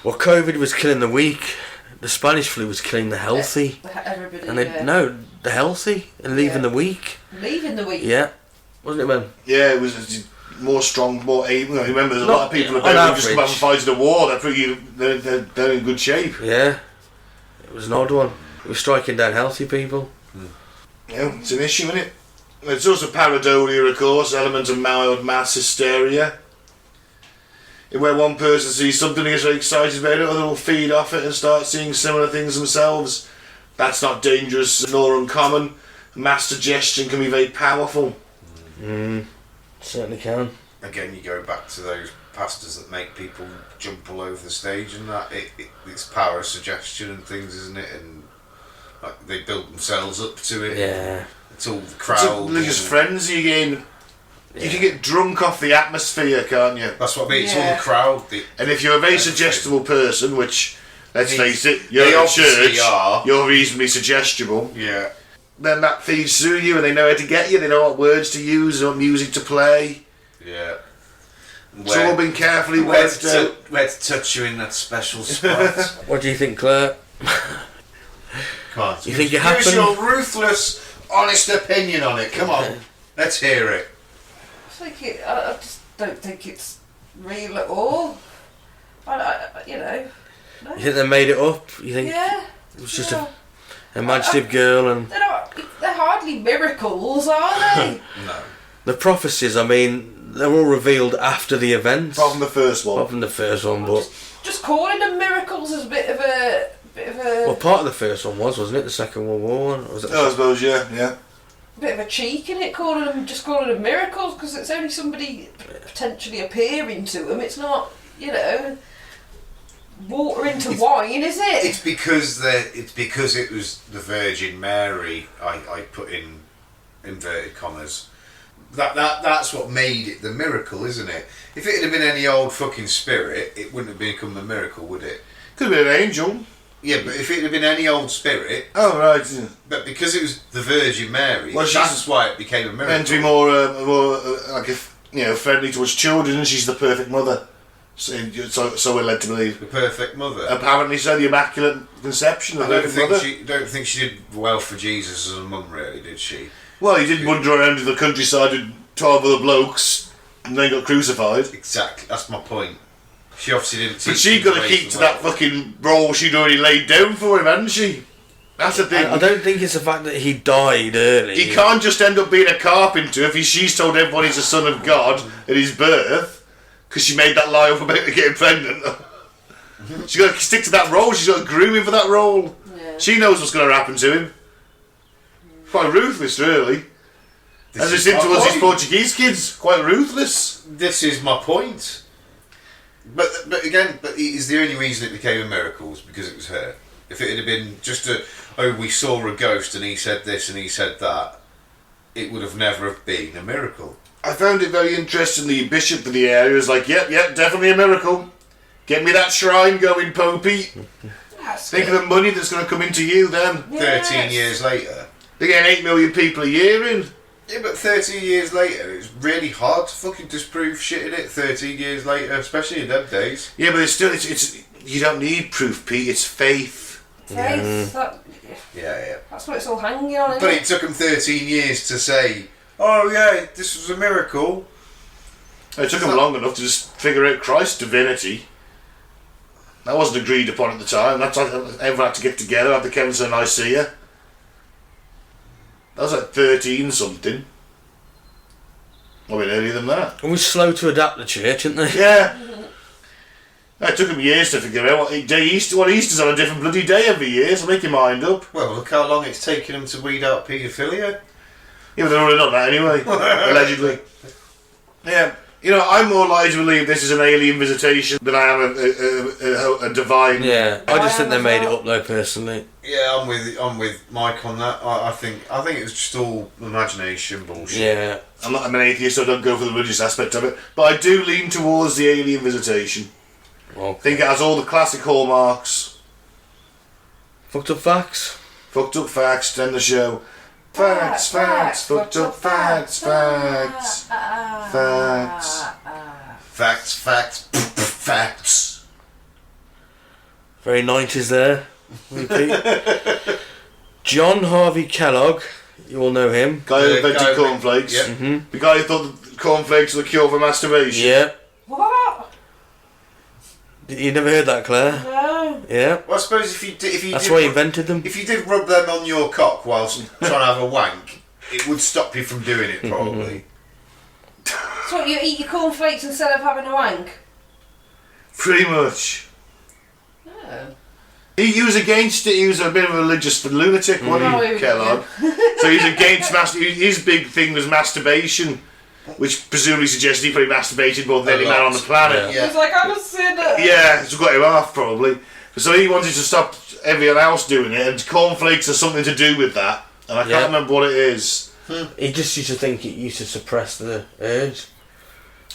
Well, COVID was killing the weak. The Spanish flu was killing the healthy. Everybody, And the healthy and leaving the weak. Leaving the weak. Yeah. Wasn't it, man? Yeah, it was more strong, more able. I remember there's a lot of people on about who just average. come out and fight the war. They're in good shape. Yeah. It was an odd one. It was striking down healthy people. Yeah, it's an issue, isn't it? It's also pareidolia, of course, element of mild mass hysteria. Where one person sees something and gets very excited about it, other will feed off it and start seeing similar things themselves. That's not dangerous nor uncommon. Mass suggestion can be very powerful. Certainly can. Again, you go back to those pastors that make people jump all over the stage and that. It's power of suggestion and things, isn't it? And like, they build themselves up to it. Yeah. It's all the It's crowd. a religious frenzy again. You can get drunk off the atmosphere, can't you? That's what I mean. It's all the crowd. And if you're a very suggestible person, which, let's face it, you're they in obviously church, are. you're reasonably suggestible, Yeah. then that feeds through you and they know how to get you, they know what words to use, what music to play. Yeah. It's all been carefully where worked out. where to touch you in that special spot. What do you think, Claire? Come on. You think it Give happened? us your ruthless, honest opinion on it. Come on. Let's hear it. I just don't think it's real at all. You know. No. You think they made it up? You think Yeah. it was just a imaginative girl and... They're hardly miracles, are they? No. The prophecies, I mean, they're all revealed after the event. Apart from the first one. Apart from the first one, but... Just calling them miracles is a bit of a... Well, part of the first one wasn't it? The Second World War one? Or was it I suppose, yeah. bit of a cheek in it, calling them miracles, because it's only somebody potentially appearing to them. It's not, water into wine, is it? It's because it was the Virgin Mary. I put in inverted commas. That's what made it the miracle, isn't it? If it had been any old fucking spirit, it wouldn't have become the miracle, would it? Could have been an angel. Yeah, but if it had been any old spirit, Oh, right. Yeah. but because it was the Virgin Mary, Well, that's why it became a miracle. Meant to be more friendly towards children, and she's the perfect mother. So we're led to believe. The perfect mother. Apparently so, the Immaculate Conception, the perfect mother. Don't think she did well for Jesus as a mum, really, did she? Well, he did wander around in the countryside with 12 other blokes, and then got crucified. Exactly, that's my point. She obviously didn't. But she got to keep to that fucking role she'd already laid down for him, hadn't she? That's the thing. I don't think it's the fact that he died early. He can't just end up being a carpenter if she's told everyone he's the son of God at his birth, because she made that lie up about getting pregnant. She's got to stick to that role. She's got to groom him for that role. Yeah. She knows what's going to happen to him. Quite ruthless, really. As it seems towards these Portuguese kids, quite ruthless. This is my point. But again, it is the only reason it became a miracle was because it was her. If it had been just we saw a ghost and he said this and he said that, it would have never have been a miracle. I found it very interesting. The bishop of the area was like, yep, definitely a miracle. Get me that shrine going, Popey. Think of the money that's going to come into you then. Yes. 13 years later. They're getting 8 million people a year in. Yeah, but 13 years later, it's really hard to fucking disprove shit in it. 13 years later, especially in them days. Yeah, but it's you don't need proof, Pete. It's faith. Faith, Yeah. that's what it's all hanging on, isn't But it? it took them 13 years to say, oh yeah, this was a miracle. It took them long enough to just figure out Christ's divinity. That wasn't agreed upon at the time. That's like everyone had to get together, have the Council of Nicaea. That was like 13 something. I mean, earlier than that. It was slow to adapt the church, isn't they? Yeah. It took them years to figure out what Easter's on a different bloody day every year, so make your mind up. Well, look how long it's taken them to weed out paedophilia. Yeah, but they're already done that anyway, allegedly. Yeah. You know, I'm more likely to believe this is an alien visitation than I am a divine. Yeah, I just think they made it up though, personally. Yeah, I'm with Mike on that. I think it was just all imagination bullshit. Yeah. I'm not an atheist, so I don't go for the religious aspect of it. But I do lean towards the alien visitation. Well, I think it has all the classic hallmarks. fucked up facts. Fucked up facts, then the show. Facts, fucked up facts. Facts. Very 90s there. Repeat. John Harvey Kellogg, you all know him. Guy who invented cornflakes. Yep. Mm-hmm. The guy who thought that cornflakes were the cure for masturbation. Yeah. What? You never heard that, Claire? No. Yeah. Well, I suppose if you That's did why he invented them. if you did rub them on your cock whilst trying to have a wank, it would stop you from doing it probably. So what, you eat your cornflakes instead of having a wank? Pretty much. Oh. He was against it. He was a bit of a religious lunatic, wasn't Oh, he, here we Kellogg? So he's against his big thing was masturbation, which presumably suggested he probably masturbated more than A any lot. man on the planet. Yeah. He's like, I'm a sinner. Yeah, it's got him off probably. So he wanted to stop everyone else doing it, and cornflakes has something to do with that. And I can't remember what it is. He just used to think it used to suppress the urge.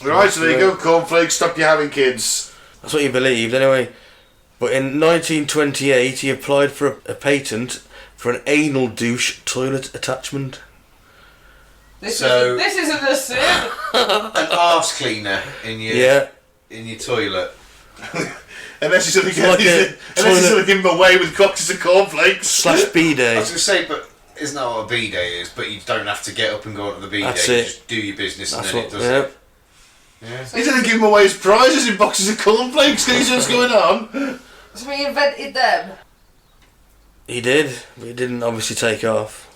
Right, so there you go, cornflakes, stop you having kids. That's what he believed, anyway. But in 1928, he applied for a patent for an anal douche toilet attachment. This So- isn't a sin. An arse cleaner in your toilet. Unless he's going to like a give him away with cockers and cornflakes. / I was B-day. going to say, but isn't that what a B-day is? But you don't have to get up and go onto the B-day. That's You it. just do your business That's and then what, it does yeah. it. Yeah. He's going to give him away his prizes in boxes of cornflakes. Can you see what's going on? So we invented them. He did, but it didn't obviously take off.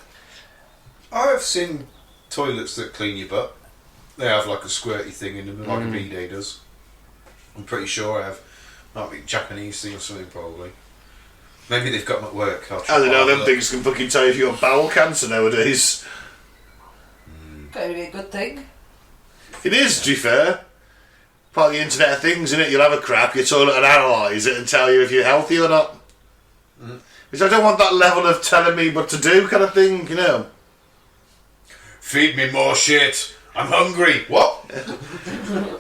I've seen toilets that clean your butt. They have like a squirty thing in them, like a B-day does. I'm pretty sure I have. Might be a Japanese thing or something, probably. Maybe they've got them at work. I don't know, them things can fucking tell you if you've got bowel cancer nowadays. Going to be a good thing. It is, to be fair. Part of the Internet of Things, isn't it? You'll have a crap, your toilet and analyse it and tell you if you're healthy or not. Because I don't want that level of telling me what to do kind of thing, you know. Feed me more shit. I'm hungry. What?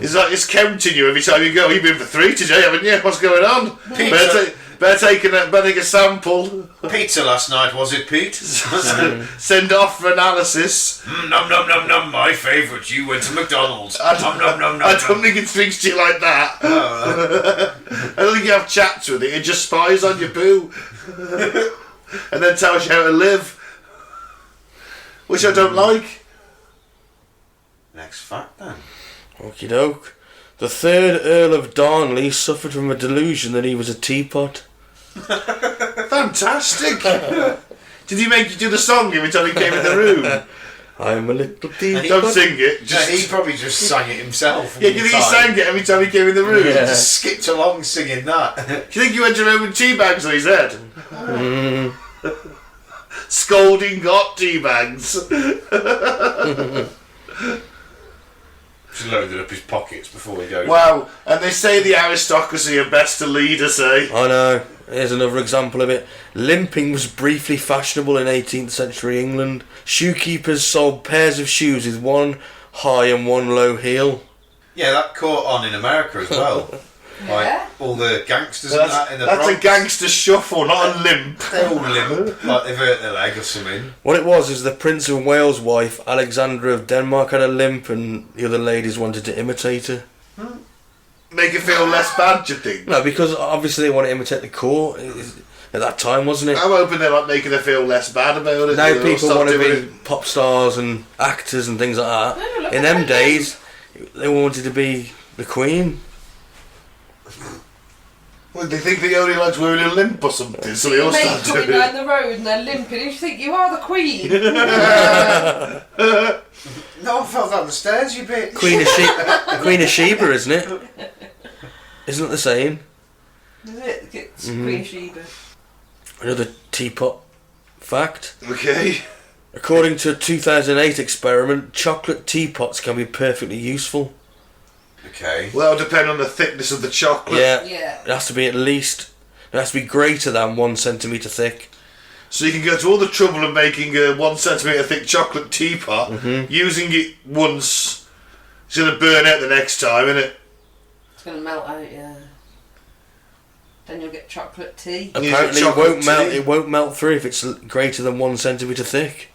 It's like it's counting you every time you go. You've been for 3 today, haven't you? What's going on? Pizza. Better take a sample. Pizza last night, was it, Pete? Send off for analysis. Num num num num. My favourite. You went to McDonald's. Num num num num. I don't think it speaks to you like that. I don't think you have chats with it. It just spies on your poo. And then tells you how to live. Which I don't like. Next fact then. Okie doke. The 3rd Earl of Darnley suffered from a delusion that he was a teapot. Fantastic. Did he make you do the song every time he came in the room? I'm a little teapot. Don't sing it. Yeah, he probably just sang it himself. Yeah, you think he sang it every time he came in the room? Yeah. Just skipped along singing that. Do you think he went around with tea bags on his head? Scolding hot tea bags. Just loaded up his pockets before he goes. Wow, and they say the aristocracy are best to lead us, eh? I know. Here's another example of it. Limping was briefly fashionable in 18th century England. Shoekeepers sold pairs of shoes with one high and one low heel. Yeah, that caught on in America as well. Yeah. Like all the gangsters and that in the That's Bronx. a gangster shuffle, not a limp. They're all limp, like they've hurt their leg or something. What it was is the Prince of Wales' wife, Alexandra of Denmark, had a limp and the other ladies wanted to imitate her. Make it feel less bad, do you think? No, because obviously they want to imitate the court. At that time, wasn't it? I'm hoping they're not making her feel less bad about it. Now They'll people stop want to doing be pop stars and actors and things like that. No, look In at them that. days, they wanted to be the Queen. Well, they think they only likes wearing a limp or something, so they all Mate start coming doing down it. the road and they're limping. You think you are the Queen? No, I fell down the stairs, you bitch. Queen of Sheba, isn't it? Isn't it the same? Is it? It's Queen Sheba. Another teapot fact. Okay. According to a 2008 experiment, chocolate teapots can be perfectly useful. Okay. Well, that'll depend on the thickness of the chocolate. Yeah. Yeah. It has to be it has to be greater than 1 centimetre thick. So you can go to all the trouble of making a 1 centimetre thick chocolate teapot, using it once. It's going to burn out the next time, isn't it? It's going to melt out, yeah. Then you'll get chocolate tea. Apparently it won't melt. It won't melt through if it's greater than 1 centimetre thick.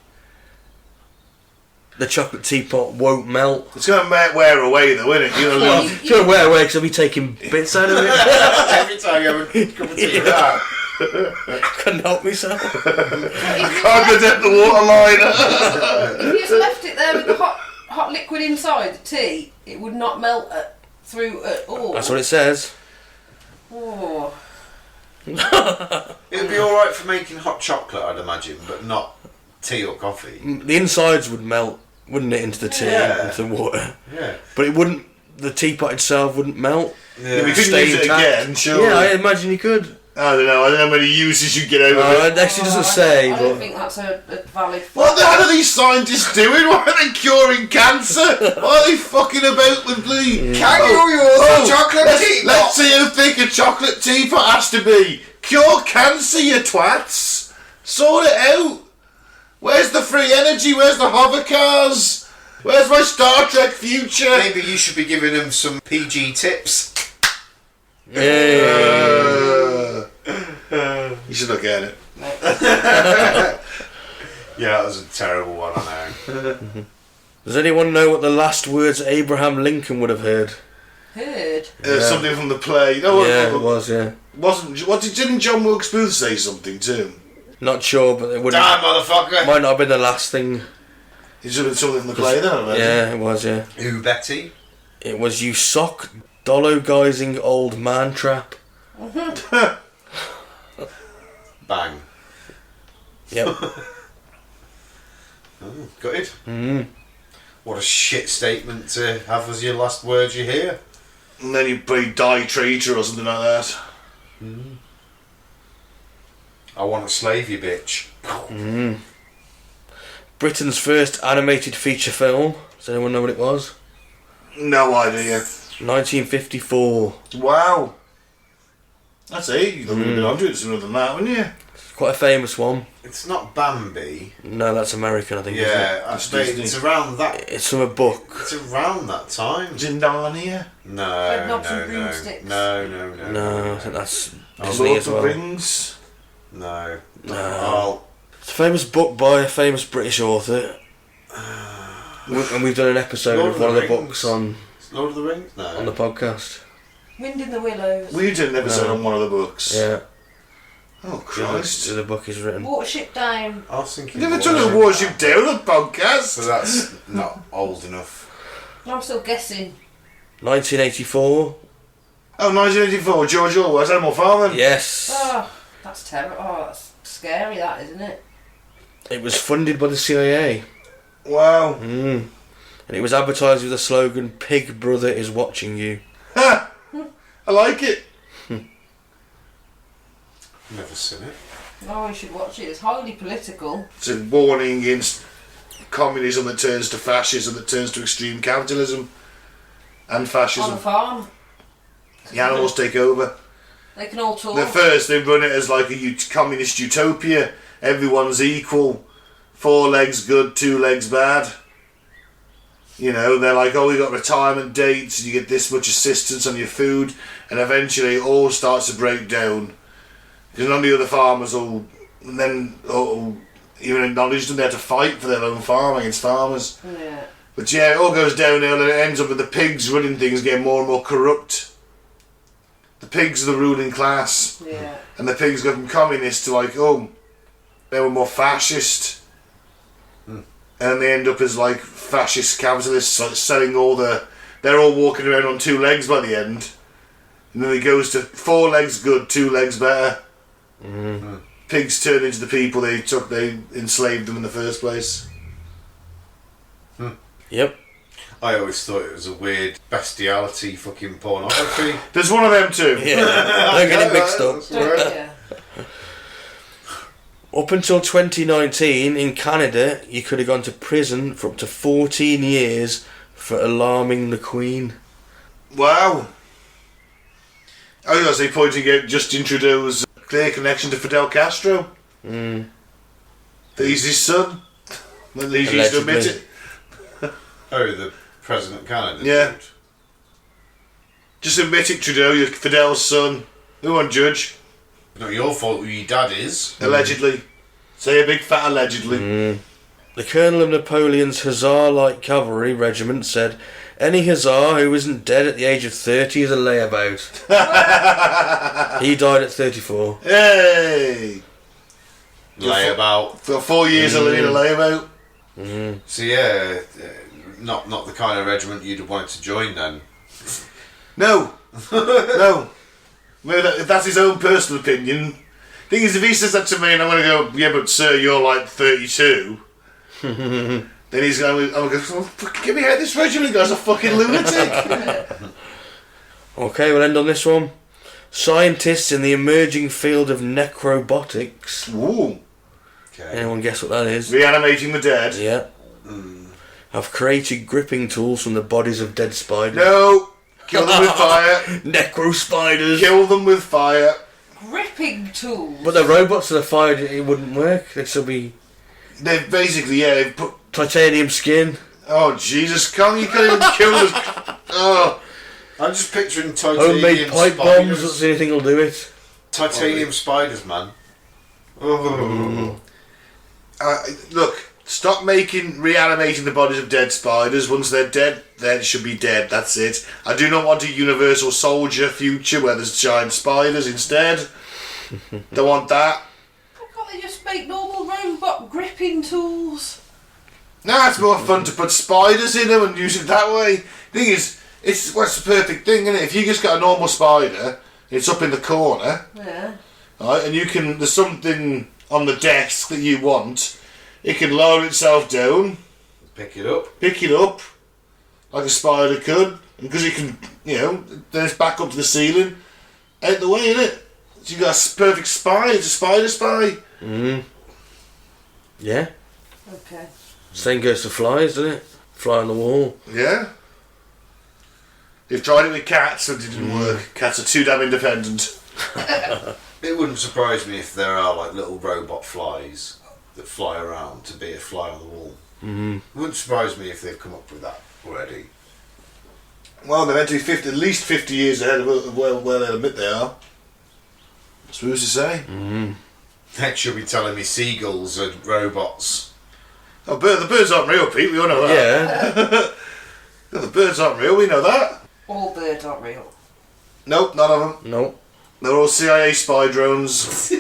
The chocolate teapot won't melt. It's going to wear away though, isn't it? You're Well, going to it's going to wear away because I'll be taking bits out of it. Every time you have a cup of tea with that. Couldn't help myself. can't go down the water line. If you just left it there with the hot liquid inside, the tea, it would not melt through at all. That's what it says. Oh. It'd be alright for making hot chocolate, I'd imagine, but not tea or coffee. The insides would melt, wouldn't it, into the tea, Yeah. into the water. Yeah. But it wouldn't. The teapot itself wouldn't melt. Yeah. We could Stay use it intact. again, sure. Yeah, I imagine you could. I don't know how many uses you get out of it. It actually doesn't say. I don't But think that's a valid. What the hell are these scientists doing? Why are they curing cancer? Why are they fucking about with bleed? Kangaroo yours, chocolate teapot! Let's see how thick a chocolate teapot has to be. Cure cancer, you twats. Sort it out. Where's the free energy? Where's the hover cars? Where's my Star Trek future? Maybe you should be giving them some PG tips. You should look at it. Yeah, that was a terrible one, I know. Does anyone know what the last words Abraham Lincoln would have heard? Heard. Something from the play. No, Yeah, it was. Yeah, didn't John Wilkes Booth say something too? not sure, but it wouldn't. Damn, motherfucker! Might not have been the last thing. He should have been something from the play then, I imagine. Yeah, it was. Yeah, Who, Betty? it was you sock dologizing old man trap. Bang. Yep. Got it? Mm-hmm. What a shit statement to have as your last words you hear. And then you play Die Traitor or something like that. I want to slave you, bitch. Mm. Britain's first animated feature film. Does anyone know what it was? No idea. 1954. Wow. That's it. You'd have been onto it sooner than that, wouldn't you? Quite a famous one. It's not Bambi. No, that's American, I think. Isn't it? Yeah, I bet it's around that. It's from a book. It's around that time. It's in Narnia. Red knobs and No, broomsticks. No, I think that's Lord Disney of as the well. Rings. No. No. It's a famous book by a famous British author. And we've done an episode Lord of of one of the the Rings. books on Lord of the Rings? No. the podcast. Wind in the Willows. We did an episode No. on one of the books. Yeah. Oh, Christ. The book is written. Watership Down. I was thinking. Never done a Warship Down a podcast. So that's not old enough. I'm still guessing. 1984. Oh, 1984, George Orwell's Animal Farm. Yes. Oh, that's terrible. Oh, that's scary, that, isn't it? It was funded by the CIA. Wow. And it was advertised with the slogan, "Pig Brother is watching you." Ha! I like it. Never seen it. Oh, you should watch it. It's highly political. It's a warning against communism that turns to fascism, that turns to extreme capitalism and On a fascism. farm. The animals take over. They can all talk. At first, they run it as like a communist utopia. Everyone's equal. 4 legs good, 2 legs bad. You know, they're like, oh, we got retirement dates, and you get this much assistance on your food, and eventually it all starts to break down. Because none of the other farmers will then even acknowledge them. They have to fight for their own farm against farmers. Yeah. But yeah, it all goes downhill, and it ends up with the pigs running things getting more and more corrupt. The pigs are the ruling class. Yeah. And the pigs go from communist to like, oh, they were more fascist. And they end up as like fascist capitalists, like selling all they're all walking around on 2 legs by the end. And then it goes to 4 legs good, 2 legs better. Pigs turn into the people they enslaved them in the first place. Yep. I always thought it was a weird bestiality fucking pornography. There's one of them too. Yeah. Don't get it mixed up. Yeah. Up until 2019, in Canada, you could have gone to prison for up to 14 years for alarming the Queen. Wow. I was going to say, pointing out Justin Trudeau's clear connection to Fidel Castro. Mm. That he's his son. At least he used to admit it. Oh, the President of Canada. Yeah. Just admit it, Trudeau, you're Fidel's son. Who won't judge? Not your fault who your dad is. Allegedly. Say a big fat allegedly. The colonel of Napoleon's Hussar-like cavalry regiment said, "Any Hussar who isn't dead at the age of 30 is a layabout." He died at 34. Hey! Layabout. For 4 years of living a layabout. So yeah, not the kind of regiment you'd have wanted to join then. No. No. Maybe if that's his own personal opinion. Thing is, if he says that to me and I'm going to go, yeah, but sir, you're like 32, then he's going to, I'm going to go, get me out of this regiment, guy's a fucking lunatic. Okay, we'll end on this one. Scientists in the emerging field of necrobotics. Ooh. Okay. Anyone guess what that is? Reanimating the dead. Yeah. Have created gripping tools from the bodies of dead spiders. No. Kill them with fire. Necro spiders. Kill them with fire. Gripping tools. But the robots that are fired, it wouldn't work. They'd still be They've basically, yeah, they've put... titanium skin. Oh, Jesus, you can't even kill them. Oh. I'm just picturing titanium Homemade pipe spiders. bombs, that's the only thing that'll do it. Titanium spiders, man. Oh. Look, stop reanimating the bodies of dead spiders. Once they're dead, they should be dead. That's it. I do not want a Universal Soldier future where there's giant spiders instead. Don't want that. Why can't they just make normal robot gripping tools? No, it's more fun to put spiders in them and use it that way. Thing is, it's the perfect thing, isn't it? If you just got a normal spider, it's up in the corner, Yeah. right? And there's something on the desk that you want. It can lower itself down, Pick it up. pick it up, like a spider could, and because it can, then it's back up to the ceiling, out the way, innit? So you got a perfect spy. It's a spider spy. Yeah. Okay. Same goes for flies, doesn't it? Fly on the wall. Yeah. They've tried it with cats, and it didn't work. Cats are too damn independent. It wouldn't surprise me if there are like little robot flies that fly around to be a fly on the wall. It wouldn't surprise me if they've come up with that already. Well, they're meant to be at least 50 years ahead of where they'll admit they are. What's who's to say? Next you'll be telling me seagulls are robots. Oh, the birds aren't real, Pete. We all know that. Yeah. No, the birds aren't real. We know that. All birds aren't real. Nope, none of them. No. They're all CIA spy drones.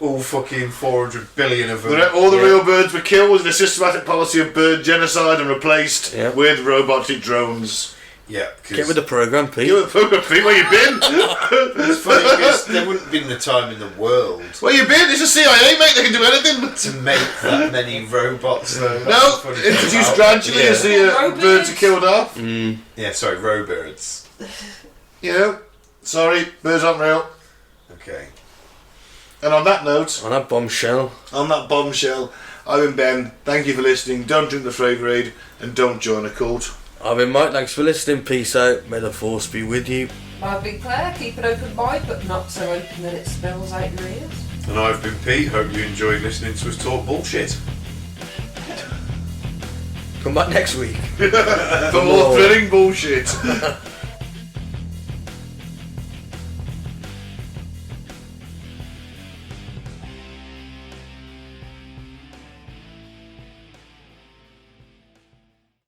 All fucking 400 billion of them. All the real birds were killed in a systematic policy of bird genocide and replaced with robotic drones. Yeah, Get with the programme, Pete. You Pete, where you been? it's funny because there wouldn't have been the time in the world Where you been? It's a CIA, mate. They can do anything. to make that many robots though. That's No, the funny thing introduced about- gradually as the Robots. birds are killed off. Yeah, sorry, robirds. Sorry, birds aren't real. Okay. And on that note, On that bombshell. on that bombshell, I've been Ben. Thank you for listening. Don't drink the Fragrade and don't join a cult. I've been Mike, thanks for listening. Peace out. May the force be with you. I've been Claire. Keep an open mind, but not so open that it spills out your ears. And I've been Pete. Hope you enjoyed listening to us talk bullshit. Come back next week. For more thrilling bullshit.